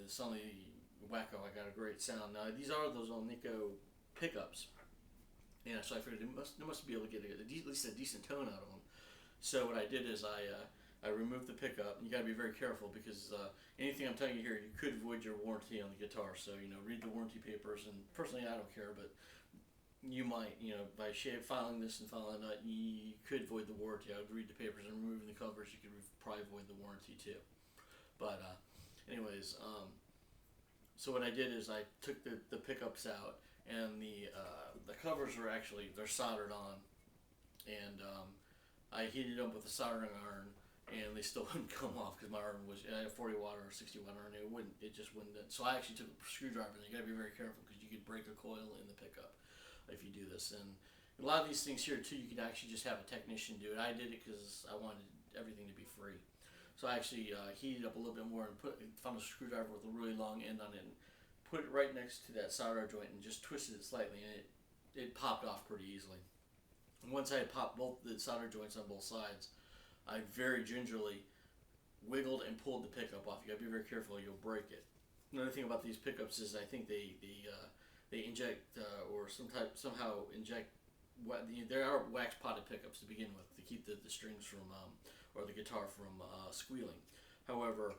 Sony Wacko, I got a great sound. Now these are those Nico pickups, and so I figured they must be able to get at least a decent tone out of them. So what I did is I removed the pickup. And you got to be very careful because anything I'm telling you here, you could void your warranty on the guitar. So read the warranty papers. And personally, I don't care, but you might, by filing this and filing that, you could void the warranty. I would read the papers and removing the covers. You could probably void the warranty too. But anyways, so what I did is I took the pickups out, and the covers are actually they're soldered on, and I heated them with a soldering iron, and they still wouldn't come off because my iron was a 40 watt or 60 watt iron. It just wouldn't. So I actually took a screwdriver, and you got to be very careful because you could break a coil in the pickup if you do this. And a lot of these things here too, you can actually just have a technician do it. I did it because I wanted everything to be free. So I actually heated up a little bit more and found a screwdriver with a really long end on it, and put it right next to that solder joint and just twisted it slightly, and it popped off pretty easily. And once I had popped both the solder joints on both sides, I very gingerly wiggled and pulled the pickup off. You gotta be very careful, or you'll break it. Another thing about these pickups is I think they inject or somehow inject. There are wax potted pickups to begin with to keep the strings from or the guitar from squealing. However,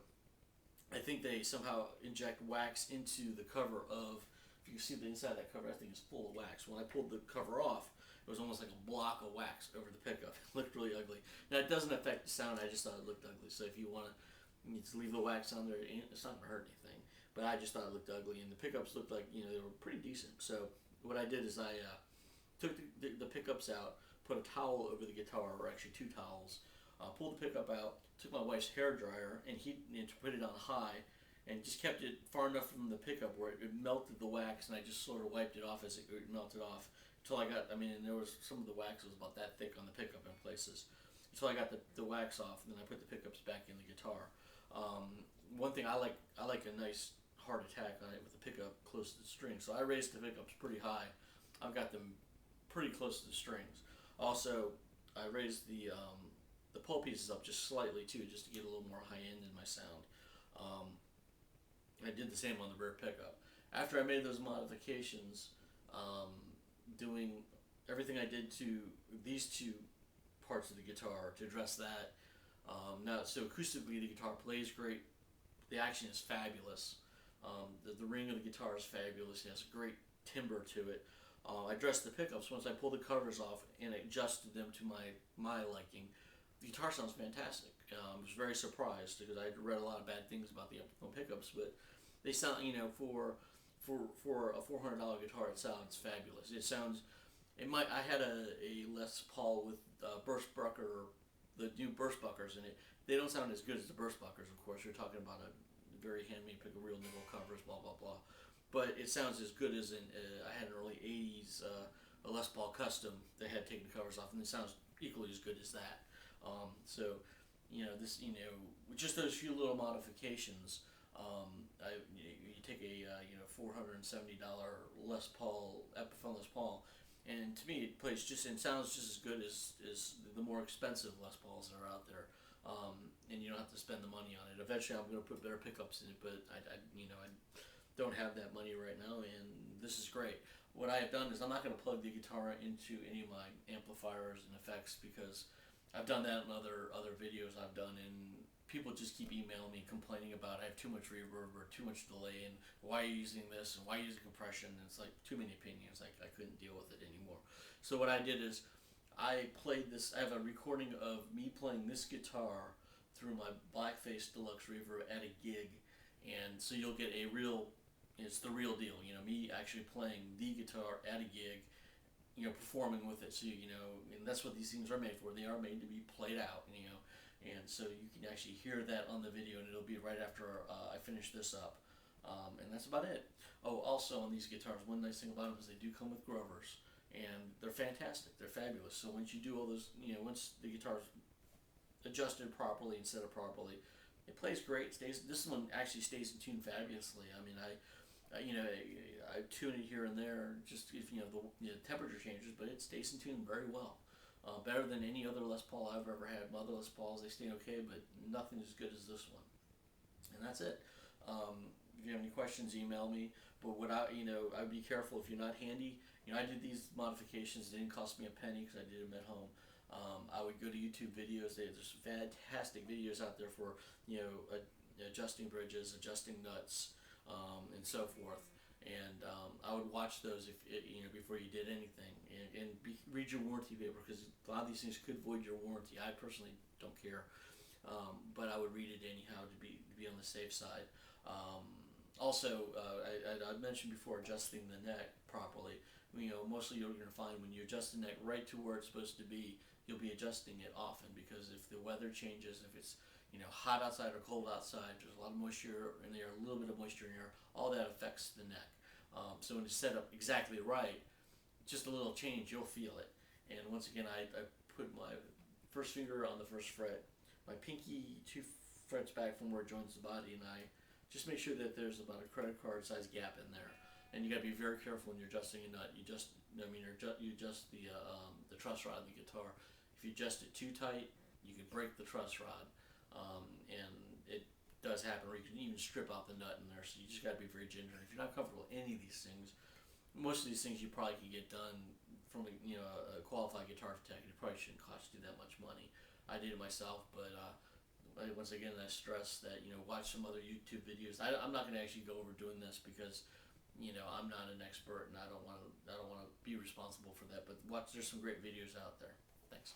I think they somehow inject wax into the cover of. If you can see the inside of that cover, I think it's full of wax. When I pulled the cover off, it was almost like a block of wax over the pickup. It looked really ugly. Now it doesn't affect the sound. I just thought it looked ugly. So if you want to just leave the wax on there, it's not gonna hurt anything. But I just thought it looked ugly, and the pickups looked like they were pretty decent. So what I did is I took the pickups out, put a towel over the guitar, or actually two towels, pulled the pickup out, took my wife's hair dryer and put it on high, and just kept it far enough from the pickup where it melted the wax, and I just sort of wiped it off as it melted off until I got. And there was some of the wax was about that thick on the pickup in places, until I got the wax off, and then I put the pickups back in the guitar. One thing I like a nice hard attack on it with the pickup close to the string, so I raised the pickups pretty high. I've got them pretty close to the strings. Also, I raised the pull pieces up just slightly too, just to get a little more high end in my sound. I did the same on the rear pickup. After I made those modifications, doing everything I did to these two parts of the guitar to address that. Now, so acoustically, the guitar plays great. The action is fabulous. The ring of the guitar is fabulous. It has a great timbre to it. I dressed the pickups once I pulled the covers off and adjusted them to my liking. The guitar sounds fantastic. I was very surprised because I read a lot of bad things about the Epiphone pickups, but they sound, for a $400 guitar, it sounds fabulous. It sounds, I had a Les Paul with Burstbucker, the new Burstbuckers in it. They don't sound as good as the Burstbuckers, of course. You're talking about a very handmade pick, real nickel covers, blah blah blah. But it sounds as good as I had an early '80s a Les Paul Custom that had taken the covers off, and it sounds equally as good as that. So, this, just those few little modifications. You take a $470 Les Paul Epiphone Les Paul, and to me it plays and sounds just as good as the more expensive Les Pauls that are out there. And you don't have to spend the money on it. Eventually, I'm going to put better pickups in it, but I don't have that money right now, and this is great. What I have done is I'm not going to plug the guitar into any of my amplifiers and effects because I've done that in other videos I've done, and people just keep emailing me complaining about I have too much reverb or too much delay, and why are you using this and why are you using compression, and it's like too many opinions. I couldn't deal with it anymore. So what I did is I played this. I have a recording of me playing this guitar through my Blackface Deluxe reverb at a gig, and so you'll get it's the real deal. Me actually playing the guitar at a gig, performing with it. So and that's what these things are made for. They are made to be played out. And so you can actually hear that on the video, and it'll be right after I finish this up. And that's about it. Oh, also on these guitars, one nice thing about them is they do come with Grovers, and they're fantastic. They're fabulous. So once you do all those, once the guitar's adjusted properly and set up properly, it plays great. This one actually stays in tune fabulously. I tune it here and there, just if the temperature changes, but it stays in tune very well. Better than any other Les Paul I've ever had. My other Les Pauls, they stay okay, but nothing as good as this one. And that's it. If you have any questions, email me. But I'd be careful if you're not handy. I did these modifications. It didn't cost me a penny because I did them at home. I would go to YouTube videos. There's fantastic videos out there for adjusting bridges, adjusting nuts, and so forth. And I would watch those before you did anything, read your warranty paper, because a lot of these things could void your warranty. I personally don't care, but I would read it anyhow to be on the safe side. Also, I mentioned before adjusting the neck properly. Mostly you're going to find when you adjust the neck right to where it's supposed to be, you'll be adjusting it often, because if the weather changes, if it's hot outside or cold outside, there's a lot of moisture in the air, a little bit of moisture in the air, all that affects the neck. So when it's set up exactly right, just a little change, you'll feel it. And once again, I put my first finger on the first fret, my pinky 2 frets back from where it joins the body, and I just make sure that there's about a credit card size gap in there. And you got to be very careful when you're adjusting a nut. You adjust the truss rod of the guitar. If you adjust it too tight, you can break the truss rod, and it does happen. Or you can even strip out the nut in there. So you just got to be very ginger. If you're not comfortable with any of these things, most of these things you probably can get done from a qualified guitar tech. It probably shouldn't cost you that much money. I did it myself, but once again, I stress that watch some other YouTube videos. I'm not going to actually go over doing this because I'm not an expert, and I don't want to be responsible for that. But there's some great videos out there. Thanks.